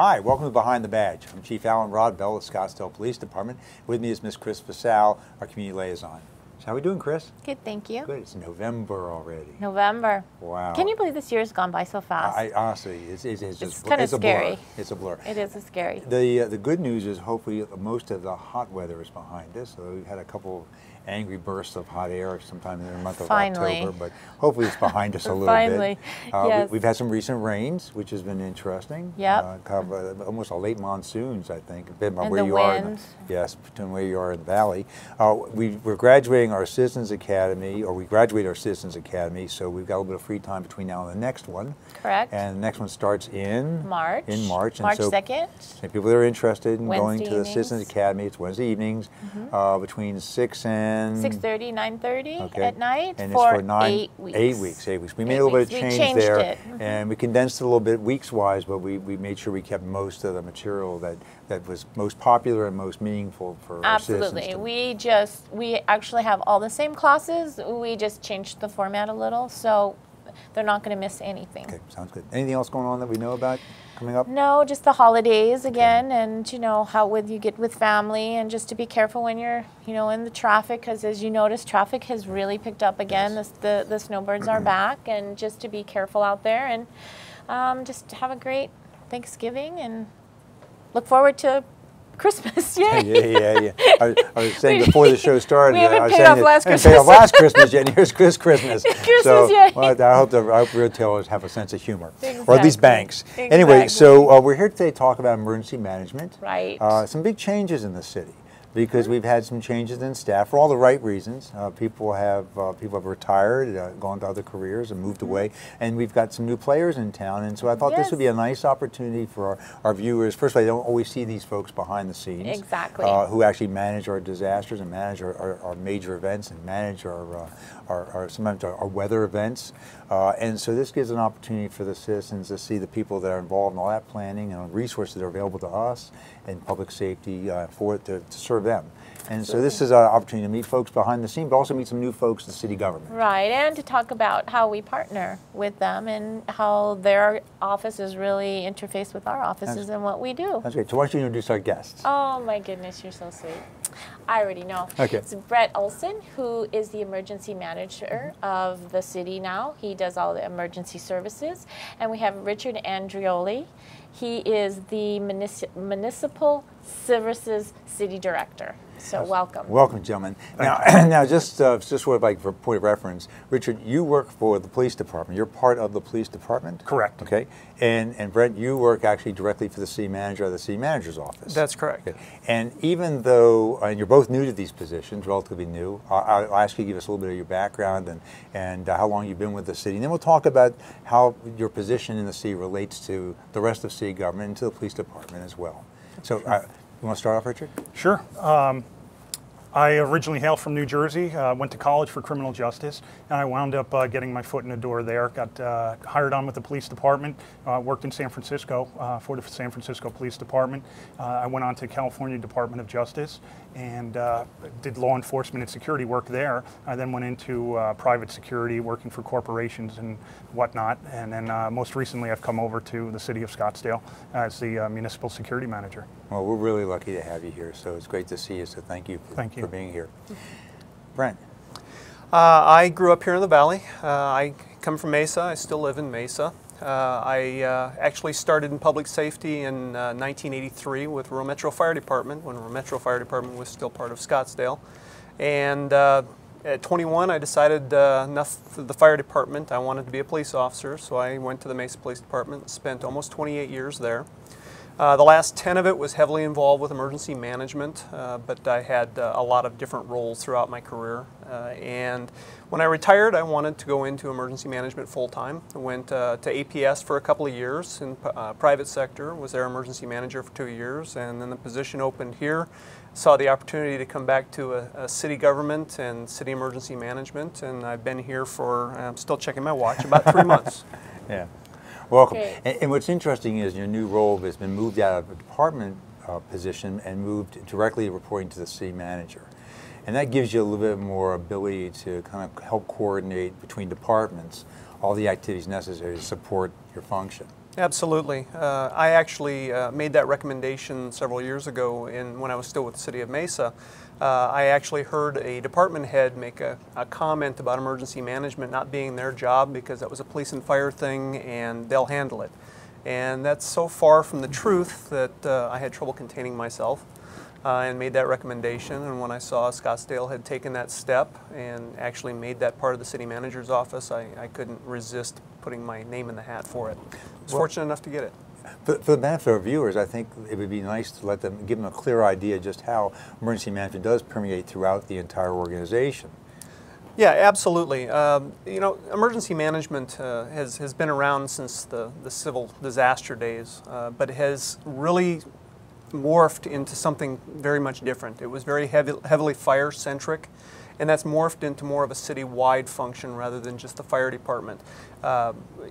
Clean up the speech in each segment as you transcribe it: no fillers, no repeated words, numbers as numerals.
Hi, welcome to Behind the Badge. I'm Chief Alan Rodbell of the Scottsdale Police Department. With me is Miss Chris Fasal, our community liaison. So how are we doing, Chris? Good, thank you. Good. It's November already. November. Wow. Can you believe this year's gone by so fast? Honestly, it's just kind of scary. It's a blur. It is scary. The good news is hopefully most of the hot weather is behind us. So we've had a couple angry bursts of hot air sometime in the month of October, but hopefully it's behind us a little bit. Yes. We've had some recent rains, which has been interesting. Yep. Almost a late monsoons, I think, depending on And where the you are. wind. Yes, between where you are in the valley. We're graduating our Citizens Academy, or we graduate our Citizens Academy, so we've got a little bit of free time between now and the next one. Correct. And the next one starts in March. In March. March and so 2nd. People that are interested in going to the Wednesday Citizens evenings. Academy, it's Wednesday evenings, between 6 and 6:30, 9:30 at night and for, it's for 8 weeks. 8 weeks. 8 weeks. We made a little bit of change there, it. and we condensed it a little bit weeks-wise, but we made sure we kept most of the material that was most popular and most meaningful for our citizens. Absolutely. We actually have all the same classes. We just changed the format a little, so they're not going to miss anything. Okay, sounds good. Anything else going on that we know about coming up? No, just the holidays again, and you know how you get with family, and just to be careful when you're in the traffic, because as you notice, traffic has really picked up again. Yes. The snowbirds are back, and just to be careful out there, and just have a great Thanksgiving, and look forward to Christmas. Yay! Yeah. I was saying before the show started, We haven't I was paid saying off last Christmas. paid off last Christmas yet, and here's Christmas. So yay. well, I hope retailers have a sense of humor, Exactly. or at least banks. Anyway, so we're here today to talk about emergency management. Right. Some big changes in the city, because we've had some changes in staff for all the right reasons. People have retired, gone to other careers, and moved away, and we've got some new players in town. And so I thought this would be a nice opportunity for our viewers. First of all, they don't always see these folks behind the scenes, Exactly. Who actually manage our disasters and manage our major events and manage our sometimes our weather events. And so this gives an opportunity for the citizens to see the people that are involved in all that planning and resources that are available to us and public safety to serve them. And so this is an opportunity to meet folks behind the scene, but also meet some new folks in the city government. Right, and to talk about how we partner with them and how their offices really interface with our offices and what we do. That's great. So why don't you introduce our guests? Oh my goodness, you're so sweet. I already know. Okay. It's Brett Olson, who is the emergency manager of the city now. He does all the emergency services. And we have Richard Andrioli. He is the municipal services city director. So welcome. Welcome, gentlemen. Now, just sort of like for point of reference, Richard, you work for the police department. You're part of the police department? Correct. Okay. And Brent, you work actually directly for the city manager of the city manager's office. That's correct. Okay. And even though, and you're both new to these positions, relatively new, I'll ask you to give us a little bit of your background and how long you've been with the city. And then we'll talk about how your position in the city relates to the rest of city government and to the police department as well. So, you want to start off, Richard? Sure. I originally hail from New Jersey, went to college for criminal justice, and I wound up getting my foot in the door there. Got hired on with the police department, worked in San Francisco for the San Francisco Police Department. I went on to California Department of Justice and did law enforcement and security work there. I then went into private security, working for corporations and whatnot. And then most recently I've come over to the city of Scottsdale as the municipal security manager. Well, we're really lucky to have you here, so it's great to see you, so thank you for being here. Brent? I grew up here in the Valley. I come from Mesa. I still live in Mesa. I actually started in public safety in 1983 with Rural Metro Fire Department, when Rural Metro Fire Department was still part of Scottsdale. And at 21, I decided enough for the fire department. I wanted to be a police officer, so I went to the Mesa Police Department, spent almost 28 years there. The last 10 of it was heavily involved with emergency management, but I had a lot of different roles throughout my career. And when I retired, I wanted to go into emergency management full-time. I went to APS for a couple of years in private sector, was their emergency manager for 2 years, and then the position opened here. Saw the opportunity to come back to a city government and city emergency management, and I've been here for, I'm still checking my watch, about 3 months. Yeah. Welcome. And what's interesting is your new role has been moved out of a department position and moved directly reporting to the city manager. And that gives you a little bit more ability to kind of help coordinate between departments all the activities necessary to support your function. Absolutely. I actually made that recommendation several years ago when I was still with the City of Mesa. I actually heard a department head make a comment about emergency management not being their job because that was a police and fire thing and they'll handle it. And that's so far from the truth that I had trouble containing myself and made that recommendation. And when I saw Scottsdale had taken that step and actually made that part of the city manager's office, I couldn't resist putting my name in the hat for it. I was fortunate enough to get it. For the benefit of our viewers, I think it would be nice to give them a clear idea just how emergency management does permeate throughout the entire organization. Yeah, absolutely. You know, emergency management has been around since the civil disaster days, but it has really morphed into something very much different. It was very heavily fire-centric, and that's morphed into more of a city-wide function rather than just the fire department.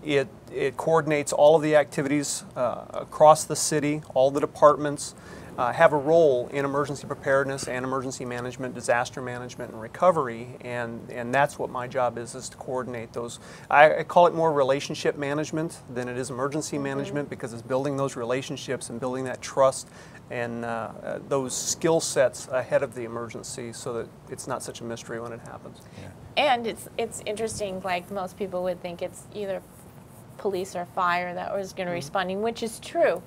It coordinates all of the activities across the city. All the departments have a role in emergency preparedness and emergency management, disaster management, and recovery, and that's what my job is to coordinate those. I call it more relationship management than it is emergency management, because it's building those relationships and building that trust and those skill sets ahead of the emergency so that it's not such a mystery when it happens. Yeah. And it's interesting, like most people would think it's either police or fire that was going to be responding, which is true.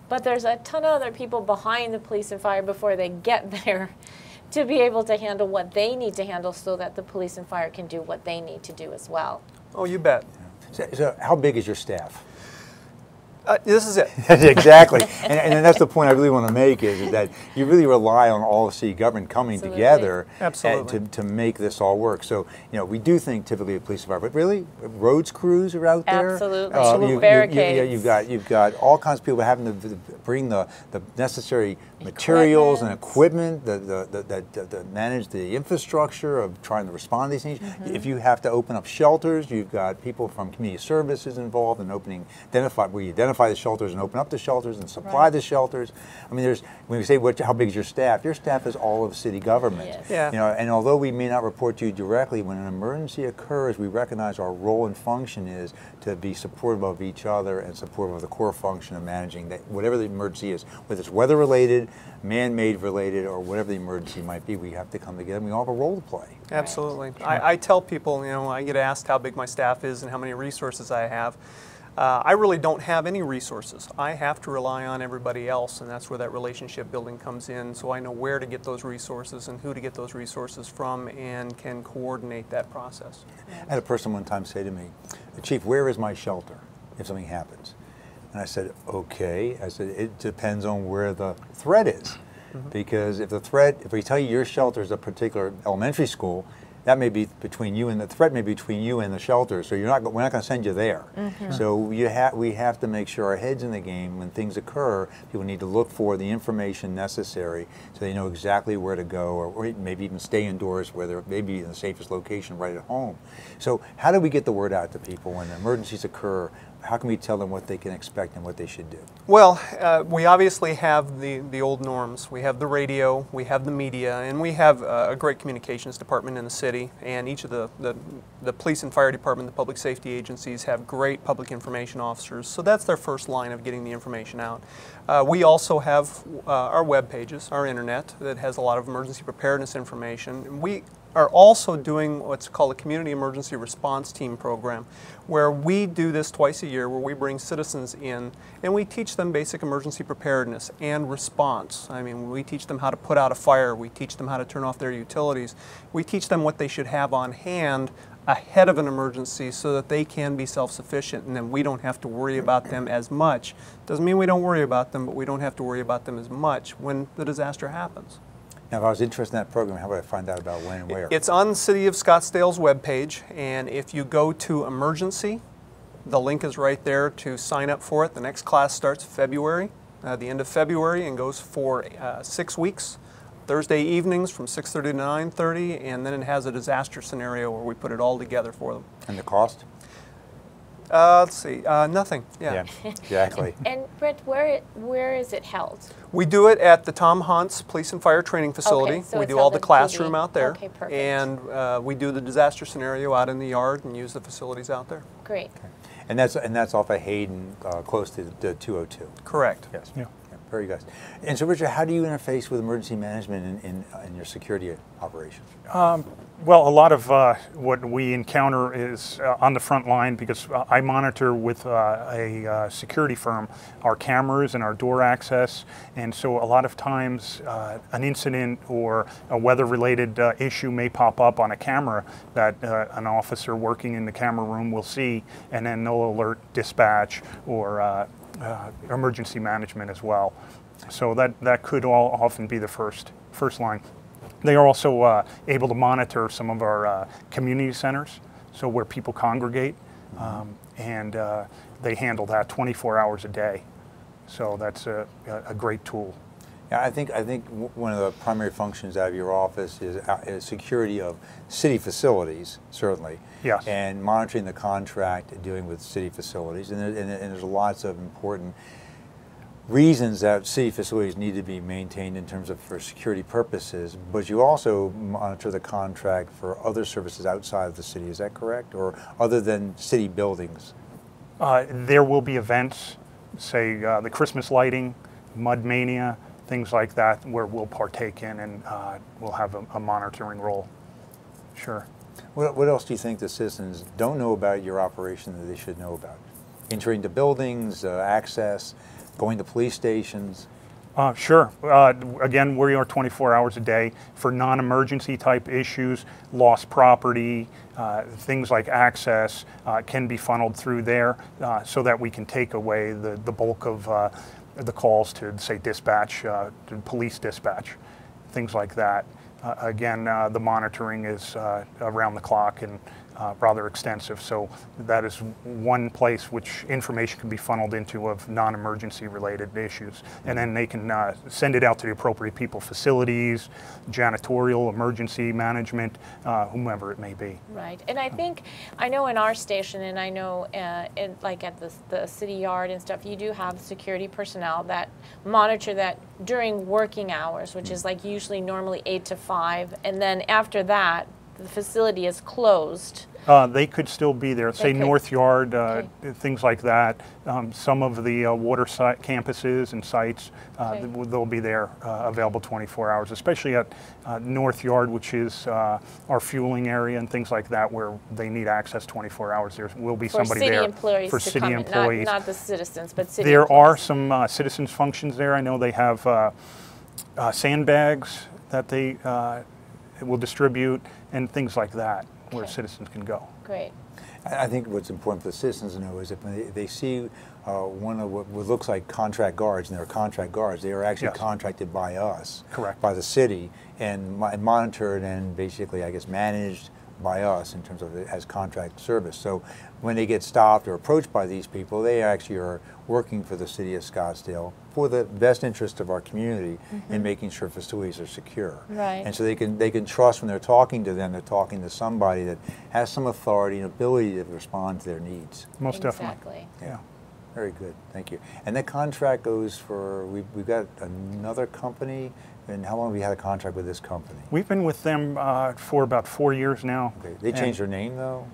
But there's a ton of other people behind the police and fire before they get there to be able to handle what they need to handle so that the police and fire can do what they need to do as well. Oh, you bet. So how big is your staff? This is it. Exactly. And that's the point I really want to make is that you really rely on all of city government coming Absolutely. together Absolutely. to make this all work. So, you know, we do think typically of police and fire, but really roads crews are out there. Absolutely. Barricades. You've got all kinds of people having to bring the necessary materials and equipment that manage the infrastructure of trying to respond to these things. If you have to open up shelters, you've got people from community services involved in identify the shelters and open up the shelters and supply the shelters. I mean, when we say how big is your staff is all of city government. Yes. Yeah. You know, and although we may not report to you directly, when an emergency occurs, we recognize our role and function is to be supportive of each other and supportive of the core function of managing whatever the emergency is, whether it's weather related, man-made related, or whatever the emergency might be. We have to come together and we all have a role to play. Absolutely. I tell people, you know, I get asked how big my staff is and how many resources I have. I really don't have any resources. I have to rely on everybody else, and that's where that relationship building comes in, so I know where to get those resources and who to get those resources from and can coordinate that process. I had a person one time say to me, "Chief, where is my shelter if something happens?" And I said, "Okay." I said, "It depends on where the threat is. Because if we tell you your shelter is a particular elementary school, that may be between you and the threat may be between you and the shelter. So we're not going to send you there. So we have to make sure our heads in the game when things occur. People need to look for the information necessary so they know exactly where to go, or maybe even stay indoors where they're maybe in the safest location right at home. So how do we get the word out to people when emergencies occur? How can we tell them what they can expect and what they should do? Well, we obviously have the old norms. We have the radio, we have the media, and we have a great communications department in the city, and each of the police and fire department, the public safety agencies have great public information officers, so that's their first line of getting the information out. We also have our web pages, our internet, that has a lot of emergency preparedness information. We are also doing what's called a Community Emergency Response Team program, where we do this twice a year, where we bring citizens in and we teach them basic emergency preparedness and response. I mean, we teach them how to put out a fire, we teach them how to turn off their utilities, we teach them what they should have on hand ahead of an emergency so that they can be self-sufficient, and then we don't have to worry about them as much. Doesn't mean we don't worry about them, but we don't have to worry about them as much when the disaster happens. Now, if I was interested in that program, how would I find out about when and where? It's on the City of Scottsdale's webpage, and if you go to emergency, the link is right there to sign up for it. The next class starts February, the end of February, and goes for 6 weeks. Thursday evenings from 6:30 to 9:30, and then it has a disaster scenario where we put it all together for them. And the cost? Let's see, nothing. Yeah. Exactly. And Brett, where is it held? We do it at the Tom Hunt's Police and Fire Training Facility. Okay, so we it's do all held the in classroom PD. out there. Okay, perfect. And we do the disaster scenario out in the yard and use the facilities out there. Great. And that's off of Hayden, close to the 202. Correct. Yes. Yeah. Very good. And so, Richard, how do you interface with emergency management in your security operations? Well, a lot of what we encounter is on the front line, because I monitor with a security firm our cameras and our door access, and so a lot of times an incident or a weather-related issue may pop up on a camera that an officer working in the camera room will see, and then they'll alert dispatch or emergency management as well. So that could all often be the first line. They are also able to monitor some of our community centers, so where people congregate, and they handle that 24 hours a day. So that's a great tool. Yeah, I think one of the primary functions out of your office is security of city facilities, certainly. Yes. And monitoring the contract, dealing with city facilities, and there's lots of important reasons that city facilities need to be maintained in terms of for security purposes, but you also monitor the contract for other services outside of the city. Is that correct? Or other than city buildings? There will be events, say the Christmas lighting, Mud Mania, things like that, where we'll partake in, and we'll have a monitoring role. Sure. What else do you think the citizens don't know about your operation that they should know about? Entering the buildings, access, going to police stations? Sure. Again, we are 24 hours a day. For non-emergency type issues, lost property, things like access can be funneled through there, so that we can take away the bulk of the calls to, say, dispatch, to police dispatch, things like that. Again, the monitoring is around the clock and rather extensive, so that is one place which information can be funneled into of non-emergency related issues, and then they can send it out to the appropriate people, facilities, janitorial, emergency management, whomever it may be. Right, and I know in our station, and I know like at the city yard and stuff, you do have security personnel that monitor that during working hours, which is like usually normally 8 to 5, and then after that, the facility is closed. They could still be there, say North Yard, things like that. Some of the water campuses and sites, they'll be there available 24 hours, especially at North Yard, which is our fueling area and things like that, where they need access 24 hours. There will be somebody there for city employees. Not the citizens, but city There employees. are some citizens functions there. I know they have sandbags that they will distribute and things like that, where citizens can go. Great. I think what's important for the citizens to know is that when they see one of what looks like contract guards, and they're contract guards, they are actually contracted by us, correct, by the city, and monitored and basically, I guess, managed by us in terms of as contract service. So when they get stopped or approached by these people, they actually are working for the city of Scottsdale for the best interest of our community in making sure facilities are secure. Right. And so they can trust when they're talking to them, they're talking to somebody that has some authority and ability to respond to their needs. Most definitely. Exactly. Yeah. Very good. Thank you. And that contract goes for, we've got another company. And how long have we had a contract with this company? We've been with them for about 4 years now. Okay. They changed their name, though?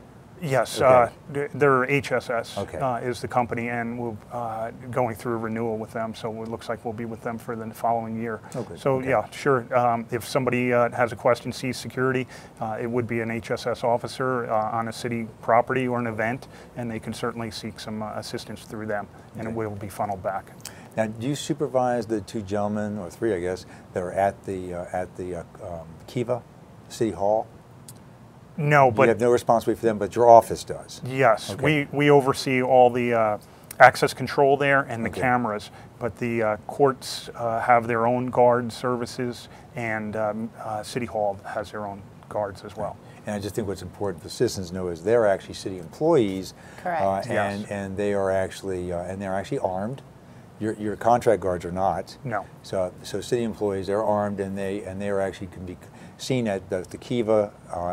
Yes, Okay. they're HSS Okay. is the company, and we're going through a renewal with them, so it looks like we'll be with them for the following year. Okay. So Okay. yeah, sure, if somebody has a question, sees security, it would be an HSS officer on a city property or an event, and they can certainly seek some assistance through them, and it will be funneled back. Now, do you supervise the two gentlemen, or three, I guess, that are at the Kiva, City Hall? No, but you have no responsibility for them, but your office does. Yes, Okay. we oversee all the access control there and the cameras, but the courts have their own guard services, and City Hall has their own guards as well. And I just think what's important for citizens to know is they're actually city employees, Correct. and they are actually armed. Your contract guards are not. No. So city employees, they're armed, and they are actually can be seen at the Kiva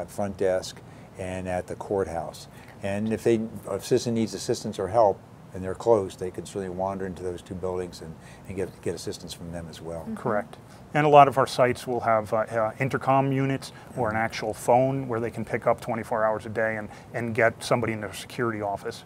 front desk and at the courthouse. And if a citizen needs assistance or help and they're close, they can certainly wander into those two buildings and get assistance from them as well. Correct. And a lot of our sites will have intercom units or an actual phone where they can pick up 24 hours a day and get somebody in their security office.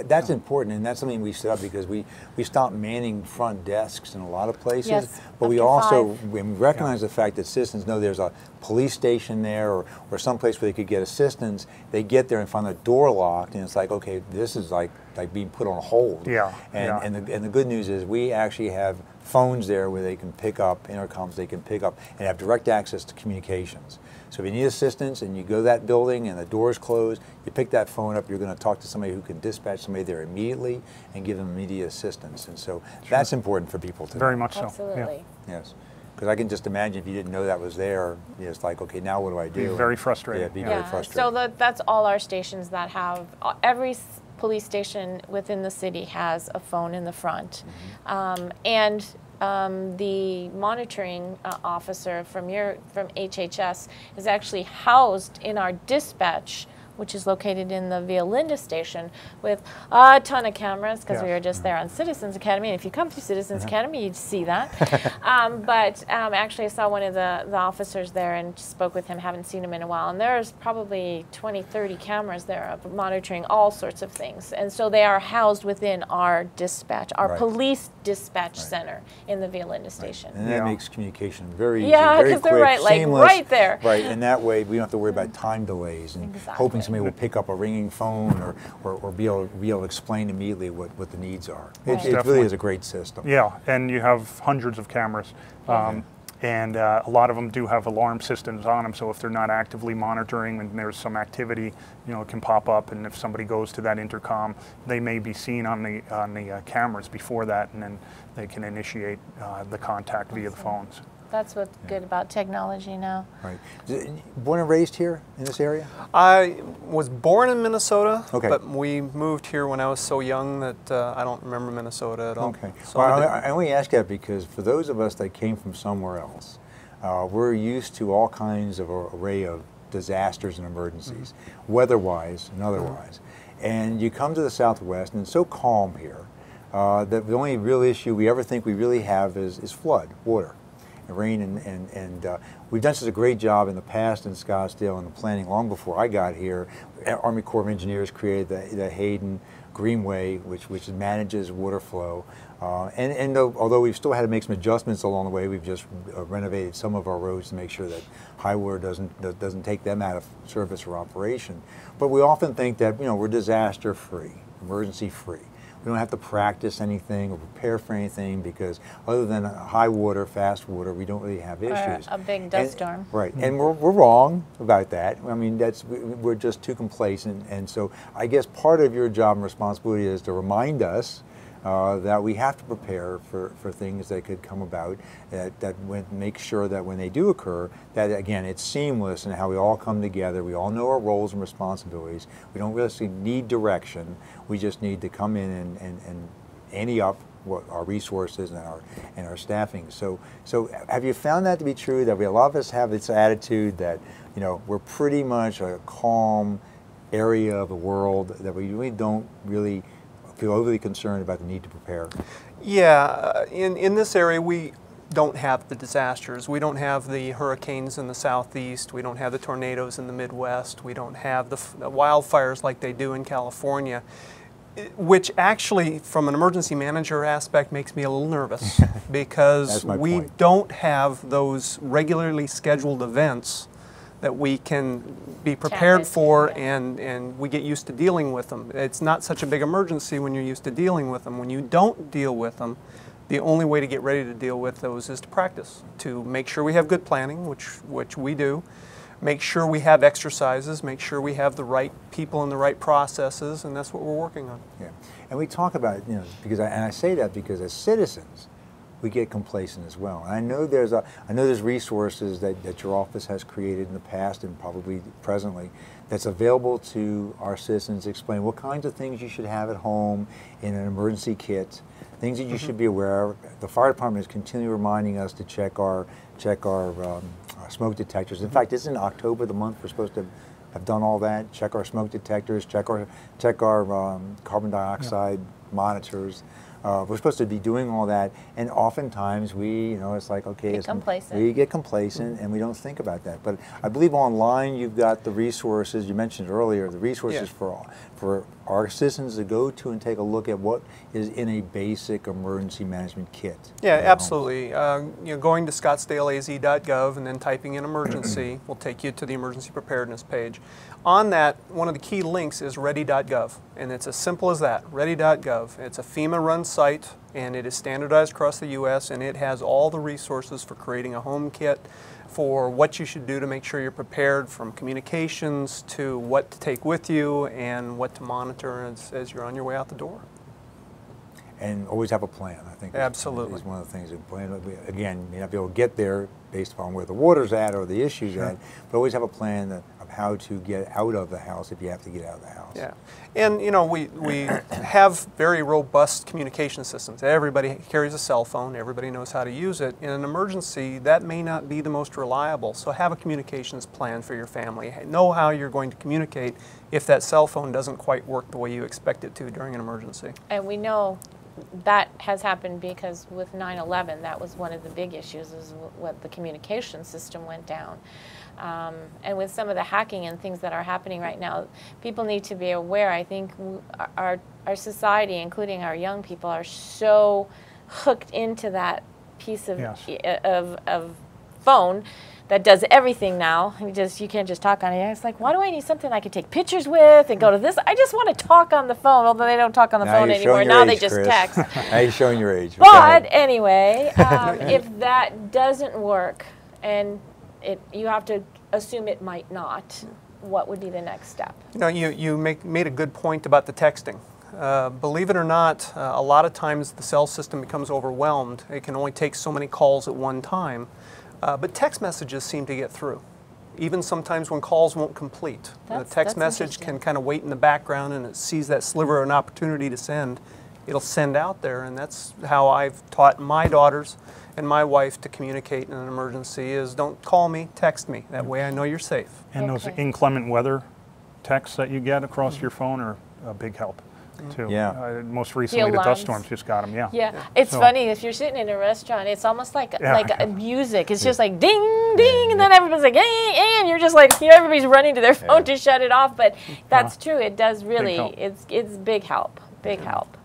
That's important, and that's something we set up because we stopped manning front desks in a lot of places. Yes, but we after also 5. we recognize the fact that citizens know there's a police station there or some place where they could get assistance. They get there and find the door locked, and it's like, okay, this is like being put on hold. Yeah. And the good news is we actually have phones there where they can pick up intercoms. They can pick up and have direct access to communications. So if you need assistance and you go to that building and the door's closed, you pick that phone up, you're going to talk to somebody who can dispatch somebody there immediately and give them immediate assistance. And so that's important for people to know. Very much so. Absolutely. Yeah. Yes. Because I can just imagine if you didn't know that was there, it's like, okay, now what do I do? Be very frustrating. Yeah, be very frustrating. So that's all our stations that have, every police station within the city has a phone in the front. And the monitoring officer from HHS is actually housed in our dispatch, which is located in the Via Linda station, with a ton of cameras, because we were just there on Citizens Academy, and if you come through Citizens Academy, you'd see that. Actually, I saw one of the officers there and spoke with him, haven't seen him in a while, and there's probably 20, 30 cameras there monitoring all sorts of things. And so they are housed within our dispatch, our police dispatch center in the Via Linda station. And that makes communication very easy, Yeah, very because quick, they're like seamless. right there. Right, and that way we don't have to worry about time delays and hoping somebody will pick up a ringing phone or be able to explain immediately what the needs are. Right. It really is a great system. Yeah, and you have hundreds of cameras. And a lot of them do have alarm systems on them, so if they're not actively monitoring and there's some activity, it can pop up, and if somebody goes to that intercom, they may be seen on the cameras before that, and then they can initiate the contact via the phones. That's what's good about technology now. Right. Born and raised here in this area? I was born in Minnesota, Okay. but we moved here when I was so young that I don't remember Minnesota at all. Okay. So Well, I only ask that because for those of us that came from somewhere else, we're used to all kinds of array of disasters and emergencies, weather-wise and otherwise. And you come to the Southwest, and it's so calm here that the only real issue we ever think we really have is flood, water. Rain and we've done such a great job in the past in Scottsdale and the planning long before I got here. Army Corps of Engineers created the Hayden Greenway, which manages water flow. Although we've still had to make some adjustments along the way, we've just renovated some of our roads to make sure that high water doesn't take them out of service or operation. But we often think that we're disaster free, emergency free. We don't have to practice anything or prepare for anything because other than high water, fast water, we don't really have issues. Or a big dust storm. Right, and we're wrong about that. I mean, we're just too complacent, and so I guess part of your job and responsibility is to remind us that we have to prepare for things that could come about, make sure that when they do occur, that again, it's seamless and how we all come together. We all know our roles and responsibilities. We don't really need direction. We just need to come in and ante up what our resources and our staffing. So have you found that to be true, that a lot of us have this attitude that we're pretty much a calm area of the world, that we really don't really feel overly concerned about the need to prepare? Yeah, in this area we don't have the disasters. We don't have the hurricanes in the southeast. We don't have the tornadoes in the Midwest. We don't have the wildfires like they do in California, which actually, from an emergency manager aspect, makes me a little nervous because we don't have those regularly scheduled events that we can be prepared for, and we get used to dealing with them. It's not such a big emergency when you're used to dealing with them. When you don't deal with them, the only way to get ready to deal with those is to practice, to make sure we have good planning, which we do, make sure we have exercises, make sure we have the right people and the right processes, and that's what we're working on. Yeah, and we talk about, because I say that because as citizens, we get complacent as well. And I know there's resources that your office has created in the past and probably presently that's available to our citizens. Explain what kinds of things you should have at home in an emergency kit, things that you should be aware of. The fire department is continually reminding us to check our smoke detectors. In fact, isn't October the month we're supposed to have done all that? Check our smoke detectors, check our carbon dioxide monitors. We're supposed to be doing all that, and oftentimes it's like, okay, we get complacent and we don't think about that. But I believe online you've got the resources, you mentioned earlier, the resources for our citizens to go to and take a look at what is in a basic emergency management kit? Yeah, absolutely. Going to scottsdaleaz.gov and then typing in emergency will take you to the emergency preparedness page. On that, one of the key links is ready.gov, and it's as simple as that, ready.gov. It's a FEMA-run site, and it is standardized across the U.S., and it has all the resources for creating a home kit, for what you should do to make sure you're prepared, from communications to what to take with you and what to monitor as you're on your way out the door. And always have a plan, I think. Absolutely. Is one of the things that plan. Again, you may not be able to get there based upon where the water's at or the issue's at, but always have a plan of how to get out of the house if you have to get out of the house. Yeah, and we have very robust communication systems. Everybody carries a cell phone. Everybody knows how to use it. In an emergency, that may not be the most reliable. So have a communications plan for your family. Know how you're going to communicate if that cell phone doesn't quite work the way you expect it to during an emergency. And we know that has happened because with 9/11, that was one of the big issues, is what the communication system went down. And with some of the hacking and things that are happening right now, people need to be aware. I think our society, including our young people, are so hooked into that piece of, of phone that does everything now. You can't just talk on it. It's like, why do I need something I can take pictures with and go to this? I just want to talk on the phone, although they don't talk on the phone anymore. Now they just text. Now you're showing your age. But anyway, if that doesn't work and you have to assume it might not, what would be the next step? You made a good point about the texting. Believe it or not, a lot of times the cell system becomes overwhelmed. It can only take so many calls at one time. But text messages seem to get through, even sometimes when calls won't complete. The text message can kind of wait in the background, and it sees that sliver of an opportunity to send. It'll send out there, and that's how I've taught my daughters and my wife to communicate in an emergency, is don't call me, text me. That way I know you're safe. And those inclement weather texts that you get across your phone are a big help. Too. Yeah. Most recently, the dust storms just got them. Yeah. It's funny, if you're sitting in a restaurant, it's almost like music. It's just like ding, ding, and then everybody's like, hey, and you're just like, everybody's running to their phone to shut it off. But that's true. It does really. It's big help. Big help.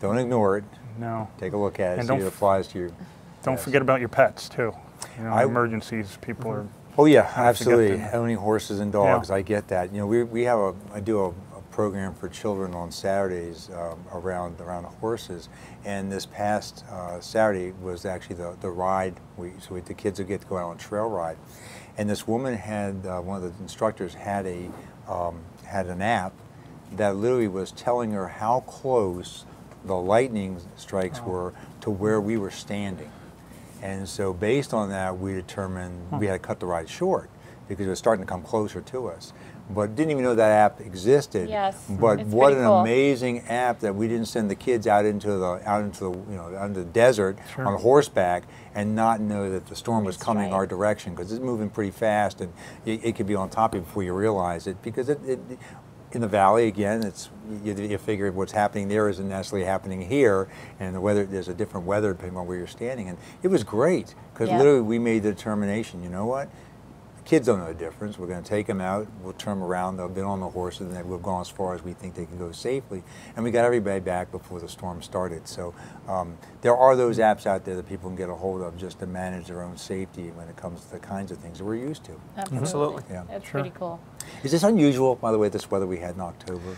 Don't ignore it. No. Take a look at it. And See if it applies to you. Don't forget about your pets too. Emergencies. People are. Oh yeah, absolutely. Owning horses and dogs, I get that. I do a program for children on Saturdays around the horses, and this past Saturday was actually the ride. The kids would get to go out on a trail ride, and this woman had one of the instructors had an app that literally was telling her how close the lightning strikes were to where we were standing, and so based on that, we determined we had to cut the ride short because it was starting to come closer to us. But didn't even know that app existed. Yes, but what an amazing app that we didn't send the kids out into the desert on horseback and not know that the storm was coming our direction, because it's moving pretty fast, and it could be on top of you before you realize it, because in the valley, again, you figure what's happening there isn't necessarily happening here, and there's a different weather depending on where you're standing. And it was great, because literally we made the determination, you know what? Kids don't know the difference. We're going to take them out, we'll turn them around, they'll get on the horses, and then we'll go as far as we think they can go safely. And we got everybody back before the storm started. So there are those apps out there that people can get a hold of just to manage their own safety when it comes to the kinds of things that we're used to. Absolutely. Yeah. That's pretty cool. Is this unusual, by the way, this weather we had in October?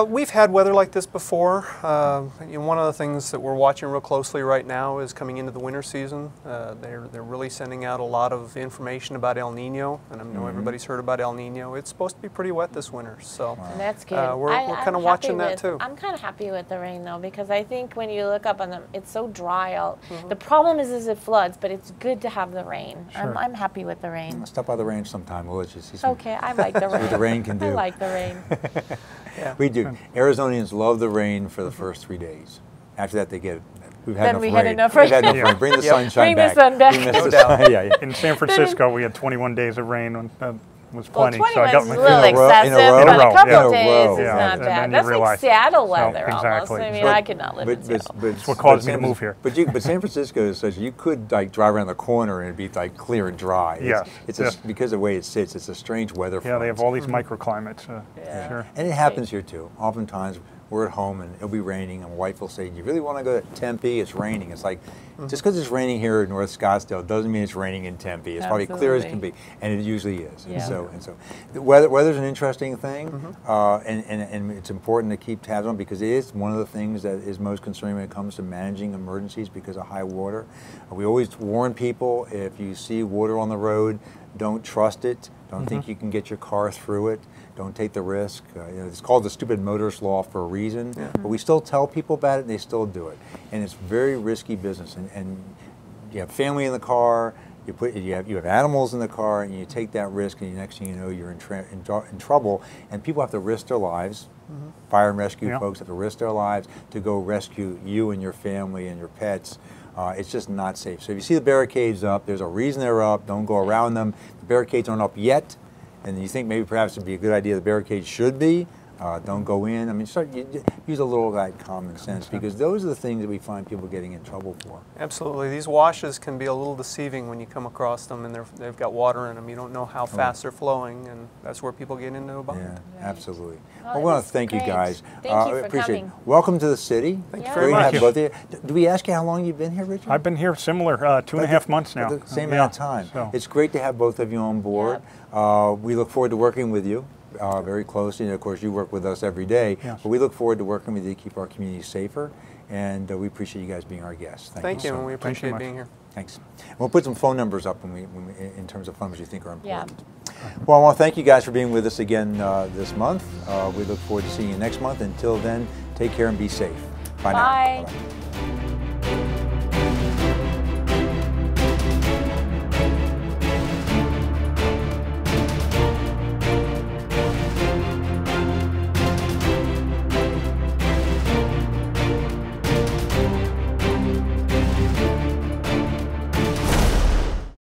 We've had weather like this before. One of the things that we're watching real closely right now is coming into the winter season. They're really sending out a lot of information about El Nino, and I know everybody's heard about El Nino. It's supposed to be pretty wet this winter, so that's good. we're kind of watching that too. I'm kind of happy with the rain though, because I think when you look up on it's so dry out. The problem is it floods, but it's good to have the rain. I'm happy with the rain. Stop by the range sometime. We'll let you see some. Okay, I like the rain. What the rain can do. I like the rain. We do. Arizonians love the rain for the first 3 days. After that, they get it. We've had enough rain. We've had enough rain. Bring the sunshine back. Bring the sun back. In San Francisco, we had 21 days of rain was Well, plenty. 20 so I got was my a little in a row, excessive, in a row? but a couple In a days row. is Yeah, not and then bad. you That's realize- like Seattle weather almost. exactly. I mean, But- I could not live in Seattle. That's what caused me to San move here. But San Francisco is such, you could like drive around the corner and it'd be like clear and dry. Yes, It's yes. because of the way it sits, it's a strange weather Yeah, they have all these Mm-hmm. microclimates. Yeah. Sure. And it happens here too. Oftentimes we're at home and it'll be raining and my wife will say, "Do you really want to go to Tempe? It's raining." It's like, just because it's raining here in North Scottsdale doesn't mean it's raining in Tempe. It's probably clear as can be, and it usually is. Yeah. And so the weather's an interesting thing, and it's important to keep tabs on because it is one of the things that is most concerning when it comes to managing emergencies because of high water. We always warn people, if you see water on the road, don't trust it. Don't think you can get your car through it. Don't take the risk. It's called the stupid motorist law for a reason, but we still tell people about it and they still do it. And it's very risky business. And you have family in the car, you have animals in the car, and you take that risk, and the next thing you know, you're in trouble. And people have to risk their lives. Fire and rescue folks have to risk their lives to go rescue you and your family and your pets. It's just not safe. So if you see the barricades up, there's a reason they're up. Don't go around them. The barricades aren't up yet, and you think maybe perhaps it'd be a good idea the barricades should be. Don't go in. I mean, use a little like common sense because those are the things that we find people getting in trouble for. Absolutely. These washes can be a little deceiving when you come across them and they've got water in them. You don't know how fast they're flowing, and that's where people get into a bind. Yeah, absolutely. Oh, I want that's to thank you great. guys. Thank you for appreciate coming. it. Welcome to the city. Thank you Yeah. very Great to much. have both of you. Do we ask you how long you've been here, Richard? I've been here similar, 2.5 months now. The same amount of time. So. It's great to have both of you on board. We look forward to working with you very closely. And of course, you work with us every day. Yes. But we look forward to working with you to keep our community safer. And we appreciate you guys being our guests. Thank you, so and we much. appreciate much. being here. Thanks. We'll put some phone numbers up in terms of phone numbers you think are important. Well, I want to thank you guys for being with us again this month. We look forward to seeing you next month. Until then, take care and be safe. Bye now. Bye. Bye-bye.